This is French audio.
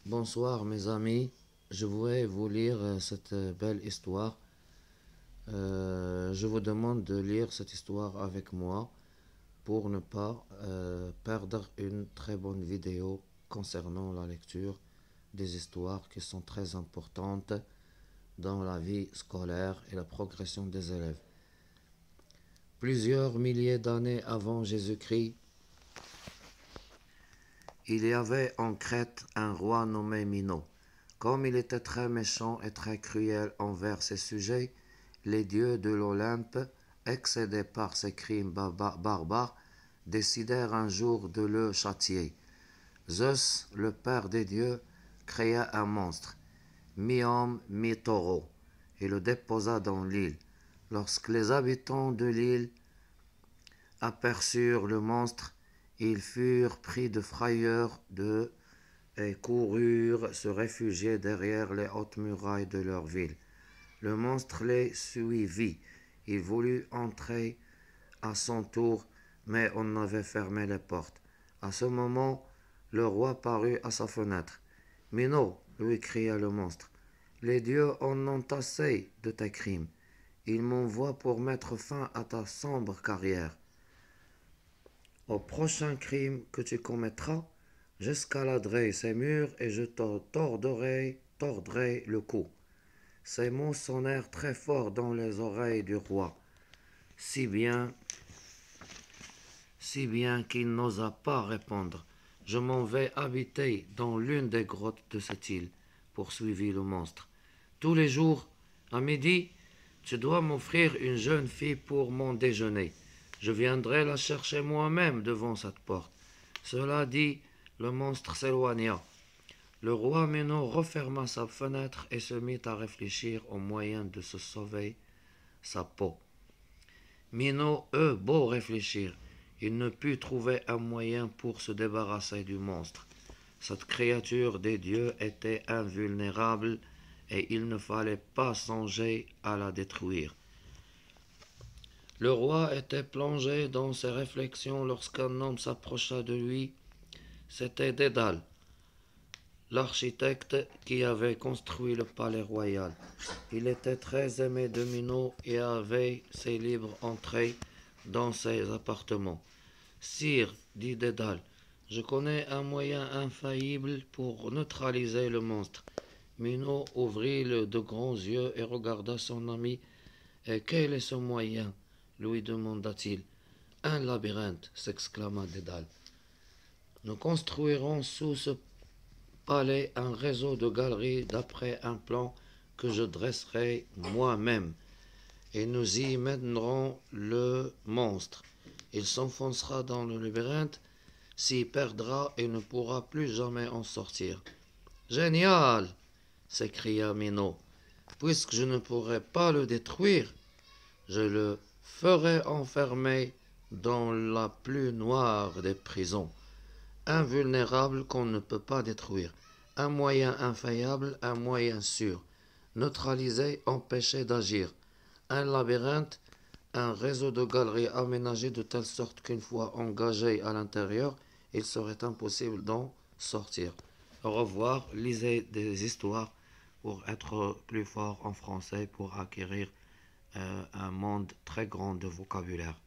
Bonsoir mes amis, je voudrais vous lire cette belle histoire. Je vous demande de lire cette histoire avec moi pour ne pas perdre une très bonne vidéo concernant la lecture des histoires qui sont très importantes dans la vie scolaire et la progression des élèves. Plusieurs milliers d'années avant Jésus-Christ, il y avait en Crète un roi nommé Minos. Comme il était très méchant et très cruel envers ses sujets, les dieux de l'Olympe, excédés par ses crimes barbares, décidèrent un jour de le châtier. Zeus, le père des dieux, créa un monstre, mi-homme, mi-taureau, et le déposa dans l'île. Lorsque les habitants de l'île aperçurent le monstre, ils furent pris de frayeur et coururent se réfugier derrière les hautes murailles de leur ville. Le monstre les suivit. Il voulut entrer à son tour, mais on avait fermé les portes. À ce moment, le roi parut à sa fenêtre. Minos, lui cria le monstre, les dieux en ont assez de tes crimes. Ils m'envoient pour mettre fin à ta sombre carrière. Au prochain crime que tu commettras, j'escaladerai ces murs et je te tordrai le cou. Ces mots sonnèrent très fort dans les oreilles du roi, si bien qu'il n'osa pas répondre. Je m'en vais habiter dans l'une des grottes de cette île, poursuivit le monstre. Tous les jours, à midi, tu dois m'offrir une jeune fille pour mon déjeuner. Je viendrai la chercher moi-même devant cette porte. Cela dit, le monstre s'éloigna. Le roi Minos referma sa fenêtre et se mit à réfléchir aux moyens de se sauver sa peau. Minos eut beau réfléchir, il ne put trouver un moyen pour se débarrasser du monstre. Cette créature des dieux était invulnérable et il ne fallait pas songer à la détruire. Le roi était plongé dans ses réflexions lorsqu'un homme s'approcha de lui. C'était Dédale, l'architecte qui avait construit le palais royal. Il était très aimé de Minos et avait ses libres entrées dans ses appartements. Sire, dit Dédale, je connais un moyen infaillible pour neutraliser le monstre. Minos ouvrit de grands yeux et regarda son ami. Et quel est ce moyen lui demanda-t-il. Un labyrinthe, s'exclama Dédale. Nous construirons sous ce palais un réseau de galeries d'après un plan que je dresserai moi-même, et nous y mènerons le monstre. Il s'enfoncera dans le labyrinthe, s'y perdra et ne pourra plus jamais en sortir. Génial! S'écria Minos. Puisque je ne pourrai pas le détruire, je le ferai enfermer dans la plus noire des prisons, invulnérable qu'on ne peut pas détruire, un moyen infaillible, un moyen sûr, neutraliser, empêcher d'agir, un labyrinthe, un réseau de galeries aménagé de telle sorte qu'une fois engagé à l'intérieur, il serait impossible d'en sortir. Au revoir, lisez des histoires pour être plus fort en français, pour acquérir un monde très grand de vocabulaire.